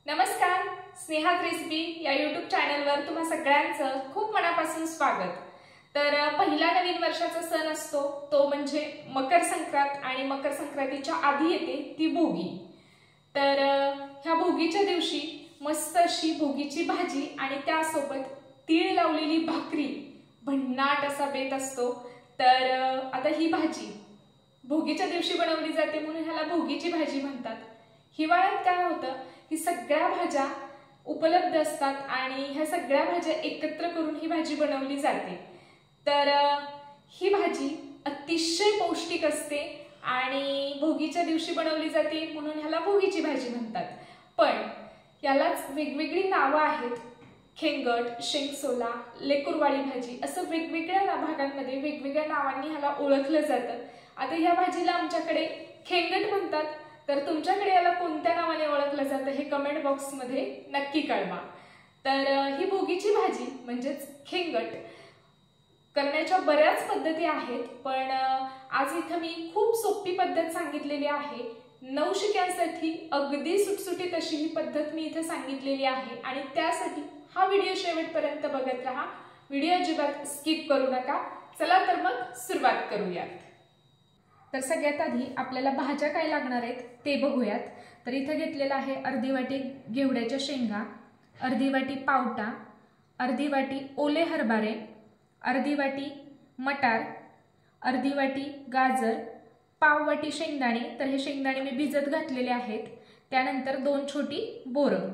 नमस्कार, स्नेहात रेसिपी या यूट्यूब चॅनलवर तुम्हा सगळ्यांचं खूप मनापासून स्वागत। तर पहिला नवीन वर्षाचा सण असतो तो म्हणजे मकर संक्रांत आणि मकर संक्रांतीच्या आधी येते ती भोगी। तर ह्या भोगीच्या दिवशी मस्त अशी भोगीची भाजी आणि त्यासोबत तीळ लावलेली भाकरी भन्नाट असा बेत असतो। तर आता ही भाजी भोगीच्या दिवशी बनवली जाते म्हणून ह्याला भोगीची भाजी म्हणतात। हिवाळ्यात काय होतं की सगळ्या भाज्या उपलब्ध असतात आणि ह्या सगळ्या भाज्या एकत्र करून ही भाजी बनवली जाते। तर ही भाजी अतिशय पौष्टिक असते आणि भोगीच्या दिवशी बनवली जाते म्हणून ह्याला भोगीची भाजी म्हणतात। पण यालाच वेगवेगळी नावं आहेत। खेंगट, शेंगसोला, लेकुरवाळी भाजी असं वेगवेगळ्या भागांमध्ये वेगवेगळ्या नावांनी ह्याला ओळखलं जातं। आता ह्या भाजीला आमच्याकडे खेंगट म्हणतात, तर तुमच्याकडे याला कोणत्या नावाने ओळखलं जातं हे कमेंट बॉक्समध्ये नक्की कळवा। तर ही भोगीची भाजी म्हणजेच खेंगट करण्याच्या बऱ्याच पद्धती आहेत, पण आज इथं मी खूप सोपी पद्धत सांगितलेली आहे। नवशिक्यांसाठी अगदी सुटसुटीत अशी ही पद्धत मी इथे सांगितलेली आहे आणि त्यासाठी हा व्हिडिओ शेवटपर्यंत बघत राहा। व्हिडिओ अजिबात स्किप करू नका। चला तर मग सुरुवात करूयात। तर सगळ्यात आधी आपल्याला भाज्या काय लागणार आहेत ते बघूयात। तर इथं घेतलेला आहे अर्धी वाटी घेवड्याच्या शेंगा, अर्धी वाटी पावटा, अर्धी वाटी ओले हरभरे, अर्धी वाटी मटार, अर्धी वाटी गाजर, पाव वाटी शेंगदाणे। तर हे शेंगदाणे मी भिजत घातलेले आहेत। त्यानंतर 2 छोटी बोरं,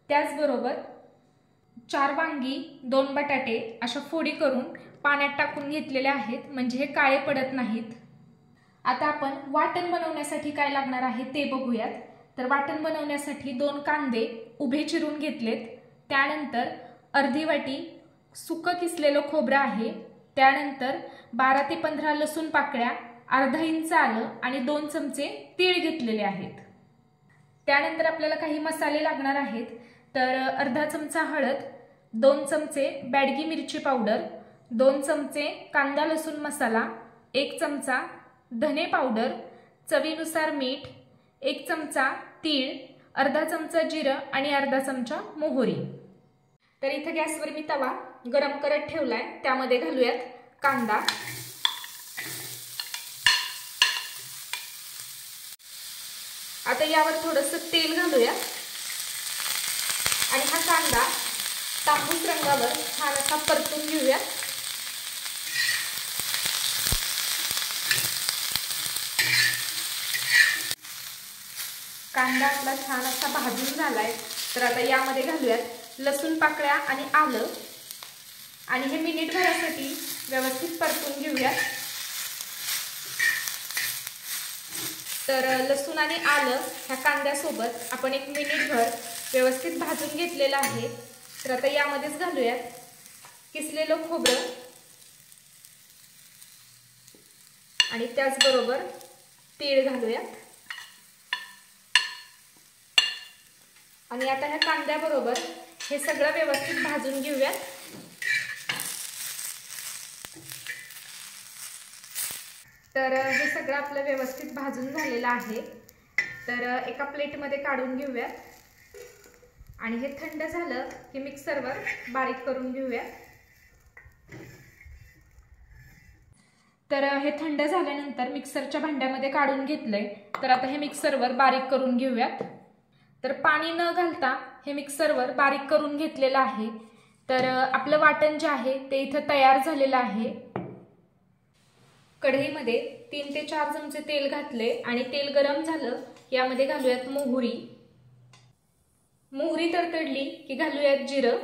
त्याचबरोबर 4 वांगी, 2 बटाटे अशा फोडी करून पाण्यात टाकून घेतलेले आहेत म्हणजे हे काळे पडत नाहीत। आता आपण वाटण बनवण्यासाठी काय लागणार आहे ते बघूयात। तर वाटण बनवण्यासाठी 2 कांदे उभे चिरून घेतलेत, त्यानंतर अर्धी वाटी सुकं किसलेलं खोबरं आहे, त्यानंतर 12 ते 15 लसूण पाकळ्या, अर्धा इंच आलं आणि 2 चमचे तीळ घेतलेले आहेत। त्यानंतर आपल्याला काही मसाले लागणार आहेत। तर अर्धा चमचा हळद, 2 चमचे बॅडगी मिरची पावडर, 2 चमचे कांदा लसूण मसाला, 1 चमचा धने पावडर, चवीनुसार मीठ, 1 चमचा तीळ, अर्धा चमचा जिरं आणि अर्धा चमचा मोहरी। तर इथे गॅसवर मी तवा गरम करत ठेवलाय, त्यामध्ये घालूयात कांदा। आता यावर थोडंसं तेल घालूया आणि हा कांदा तांबूस रंगावर छान असा परतून घेऊया। कांदा आपला छान असा भाजून झालाय। तर आता यामध्ये घालूयात लसूण पाकळ्या आणि आलं आणि हे मिनिटभरासाठी व्यवस्थित परतून घेऊयात। तर लसूण आणि आलं ह्या कांद्यासोबत आपण 1 मिनिटभर व्यवस्थित भाजून घेतलेलं आहे। तर आता यामध्येच घालूयात किसलेलं खोबरं आणि त्याचबरोबर तीळ घालूयात आणि आता ह्या कांद्याबरोबर हे सगळं व्यवस्थित भाजून घेऊयात। तर हे सगळं आपलं व्यवस्थित भाजून झालेलं आहे। तर एका प्लेटमध्ये काढून घेऊयात आणि हे थंड झालं की मिक्सरवर बारीक करून घेऊयात। तर हे थंड झाल्यानंतर मिक्सरच्या भांड्यामध्ये काढून घेतलंय। तर आता हे मिक्सरवर बारीक करून घेऊयात। तर पाणी न घालता हे मिक्सरवर बारीक करून घेतलेलं आहे। तर आपलं वाटण जे आहे ते इथं तयार झालेलं आहे। कढईमध्ये 3 ते 4 चमचे तेल घातले आणि तेल गरम झालं यामध्ये घालूयात मोहरी। मोहरी तडतडली की घालूयात जिरं।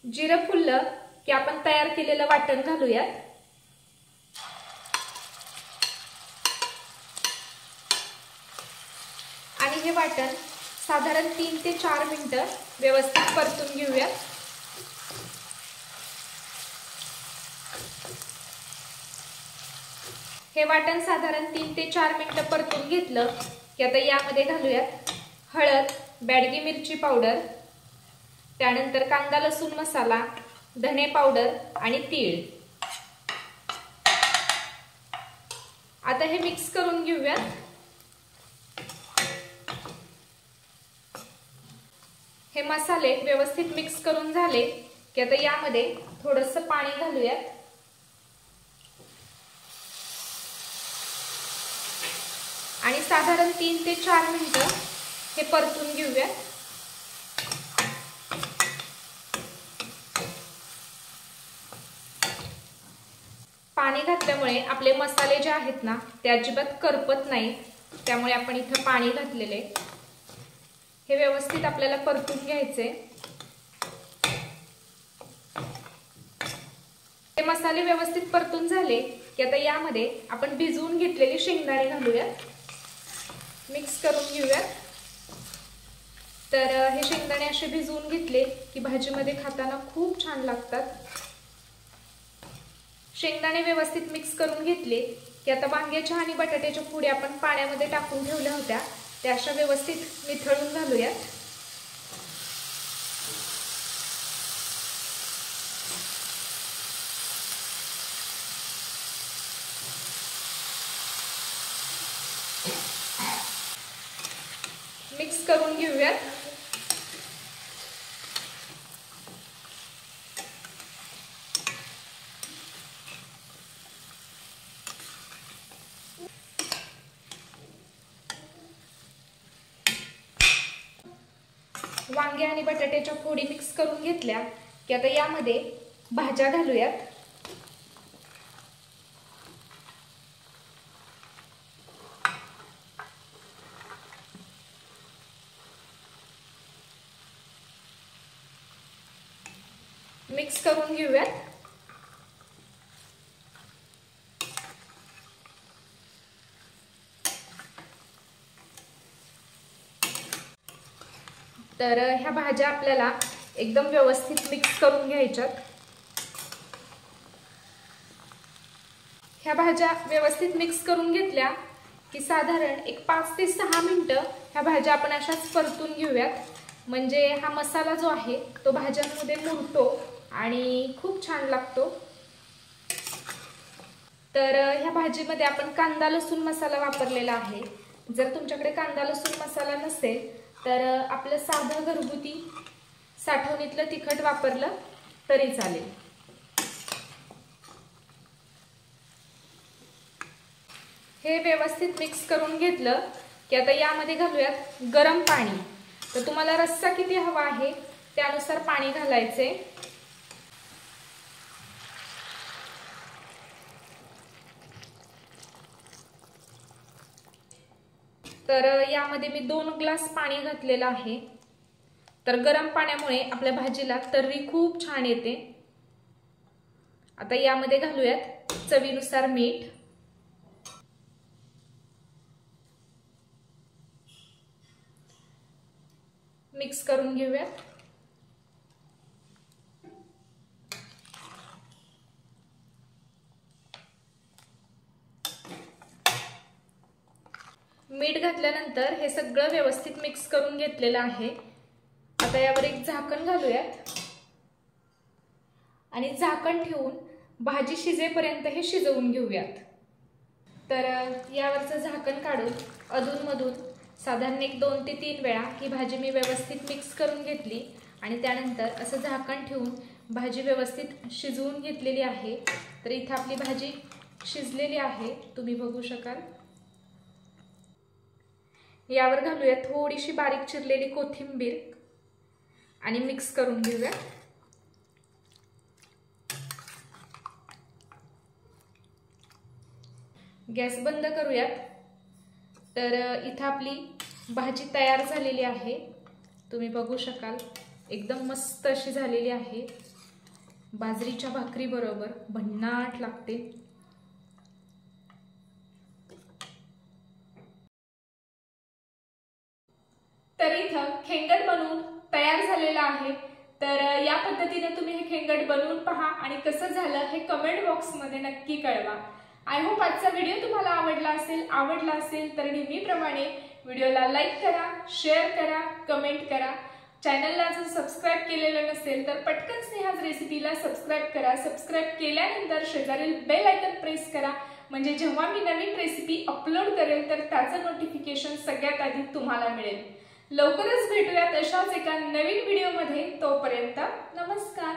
जिरं फुललं की आपण तयार केलेलं वाटण घालूयात आणि हे वाटण साधारण 3 ते 4 मिनिटं व्यवस्थित परतून घेऊयात। हे वाटण साधारण 3 ते 4 मिनिटं परतून घेतलं की आता यामध्ये घालूयात हळद, बॅडगी मिरची पावडर, त्यानंतर कांदा लसूण मसाला, धने पावडर आणि तीळ। आता हे मिक्स करून घेऊयात। हे मसाले व्यवस्थित मिक्स करून झाले की आता यामध्ये थोडंसं पाणी घालूयात आणि साधारण 3 ते 4 मिनिटं हे परतून घेऊयात। पाणी घातल्यामुळे आपले मसाले जे आहेत ना ते अजिबात करपत नाहीत, त्यामुळे आपण इथं पाणी घातलेले। हे व्यवस्थित आपल्याला परतून घ्यायचे। हे मसाले व्यवस्थित परतून झाले की आता यामध्ये आपण भिजवून घेतलेले शेंगदाणे घालूयात, मिक्स करून घेऊयात। तर हे शेंगदाणे असे भिजवून घेतले की भाजीमध्ये खाताना खूप छान लागतात। शेंगदाणे व्यवस्थित मिक्स करून घेतले की आता वांग्याच्या आणि बटाट्याच्या फोडी आपण पाण्यामध्ये टाकून ठेवल्या होत्या त्या अशा व्यवस्थित मिसळून घालूयात। मिक्स करून घेऊयात। वांगे आणि बटाट्याच्या फोडी मिक्स करून घेतल्या की आता यामध्ये भाज्या घालूयात। मिक्स करून घेऊयात। तर ह्या भाज्या आपल्याला एकदम व्यवस्थित मिक्स करून घ्यायच्यात। ह्या भाज्या व्यवस्थित मिक्स करून घेतल्या की साधारण एक 5 ते 6 मिनिटं ह्या भाज्या आपण अशाच परतून घेऊयात, म्हणजे हा मसाला जो आहे तो भाज्यांमध्ये मुरतो आणि खूप छान लागतो। तर ह्या भाजीमध्ये आपण कांदा लसूण मसाला वापरलेला आहे। जर तुमच्याकडे कांदा लसूण मसाला नसेल तर आपलं साधं घरगुती साठवणीतलं तिखट वापरलं तरी चालेल। हे व्यवस्थित मिक्स करून घेतलं की आता यामध्ये घालूयात गरम पाणी। तर तुम्हाला रस्सा किती हवा आहे त्यानुसार पाणी घालायचे। तर यामध्ये मी 2 ग्लास पाणी घातलेलं आहे। तर गरम पाण्यामुळे आपल्या भाजीला तर्री खूप छान येते। आता यामध्ये घालूयात चवीनुसार मीठ, मिक्स करून घेऊयात। मीठ घातल्यानंतर हे सगळं व्यवस्थित मिक्स करून घेतलेलं आहे। आता यावर एक झाकण घालूयात आणि झाकण ठेवून भाजी शिजेपर्यंत हे शिजवून घेऊयात। तर यावरचं झाकण काढून अधूनमधून साधारण 2 ते 3 वेळा ही भाजी मी व्यवस्थित मिक्स करून घेतली आणि त्यानंतर असं झाकण ठेवून भाजी व्यवस्थित शिजवून घेतलेली आहे। तर इथे आपली भाजी शिजलेली आहे, तुम्ही बघू शकाल। यावर घालूया थोडीशी बारीक चिरलेली कोथिंबीर आणि मिक्स करून घेऊया। गॅस बंद करूयात। तर इथे आपली भाजी तयार झालेली आहे, तुम्ही बघू शकाल। एकदम मस्त अशी झालेली आहे, बाजरीच्या भाकरी बरोबर भन्नाट लागते। तर इथं खेंगड बनवून तयार झालेला आहे। तर या पद्धतीने तुम्ही हे खेंगड बनवून पहा आणि कसं झालं हे कमेंट बॉक्समध्ये नक्की कळवा। आय होप आजचा व्हिडिओ तुम्हाला आवडला असेल तर नेहमीप्रमाणे व्हिडिओला लाईक करा, शेअर करा, कमेंट करा। चॅनलला जर सबस्क्राइब केलेलं नसेल तर पटकन स्नेहाज रेसिपीला सबस्क्राइब करा। सबस्क्राइब केल्यानंतर शेजारील बेल आयकॉन प्रेस करा, म्हणजे जेव्हा मी नवीन रेसिपी अपलोड करेल तर त्याचं नोटिफिकेशन सगळ्यात आधी तुम्हाला मिळेल। लवकरच भेटूयात अशाच एका नवीन व्हिडिओमध्ये. तोपर्यंत नमस्कार.